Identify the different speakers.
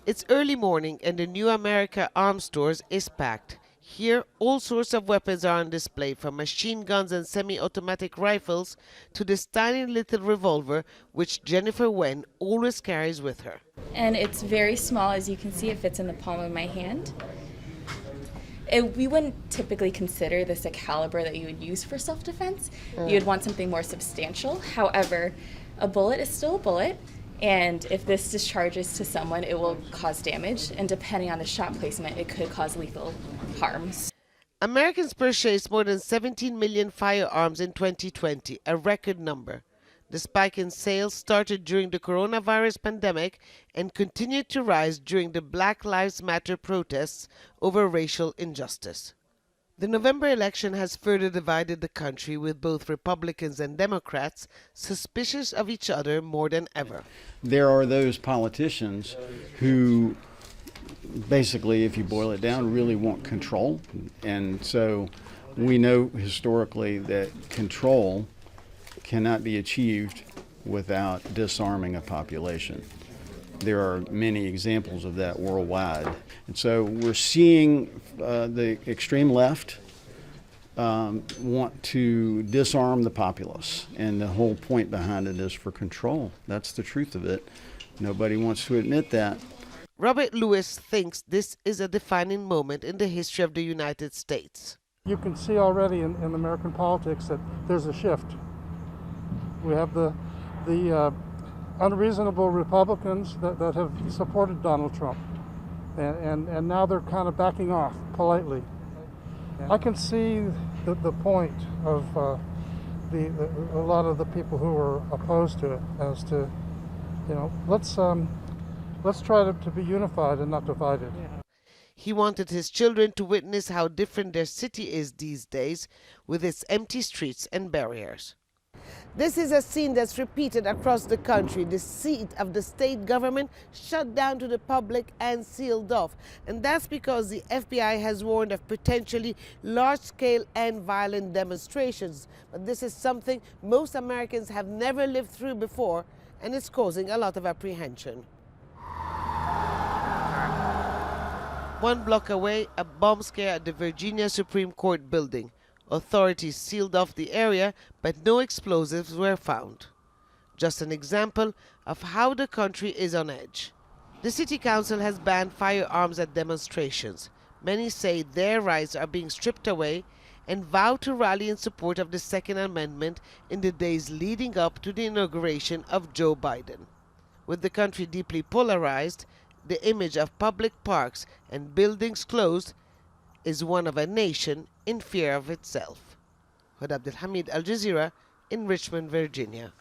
Speaker 1: It's early morning and the New America Arms Stores is packed. Here, all sorts of weapons are on display, from machine guns and semi-automatic rifles to this tiny little revolver which Jennifer Wen always carries with her.
Speaker 2: And it's very small. As you can see, it fits in the palm of my hand. We wouldn't typically consider this a caliber that you would use for self-defense. You'd want something more substantial. However, a bullet is still a bullet, and if this discharges to someone, it will cause damage, and depending on the shot placement, it could cause lethal harms.
Speaker 1: Americans purchased more than 17 million firearms in 2020, a record number. The spike in sales started during the coronavirus pandemic and continued to rise during the Black Lives Matter protests over racial injustice. The November election has further divided the country, with both Republicans and Democrats suspicious of each other more than ever.
Speaker 3: There are those politicians who basically, if you boil it down, really want control. And so we know historically that control cannot be achieved without disarming a population. There are many examples of that worldwide. And so we're seeing the extreme left want to disarm the populace. And the whole point behind it is for control. That's the truth of it. Nobody wants to admit that.
Speaker 1: Robert Lewis thinks this is a defining moment in the history of the United States.
Speaker 4: You can see already in American politics that there's a shift. We have the unreasonable Republicans that have supported Donald Trump, and now they're kind of backing off politely. I can see the point of a lot of the people who are opposed to it as to, let's try to be unified and not divided.
Speaker 1: He wanted his children to witness how different their city is these days, with its empty streets and barriers. This is a scene that's repeated across the country. The seat of the state government shut down to the public and sealed off. And that's because the FBI has warned of potentially large-scale and violent demonstrations. But this is something most Americans have never lived through before, and it's causing a lot of apprehension. One block away, a bomb scare at the Virginia Supreme Court building. Authorities sealed off the area, but no explosives were found. Just an example of how the country is on edge. The city council has banned firearms at demonstrations. Many say their rights are being stripped away and vow to rally in support of the Second Amendment in the days leading up to the inauguration of Joe Biden. With the country deeply polarized, the image of public parks and buildings closed is one of a nation in fear of itself. Hoda Abdel-Hamid, Al Jazeera, in Richmond, Virginia.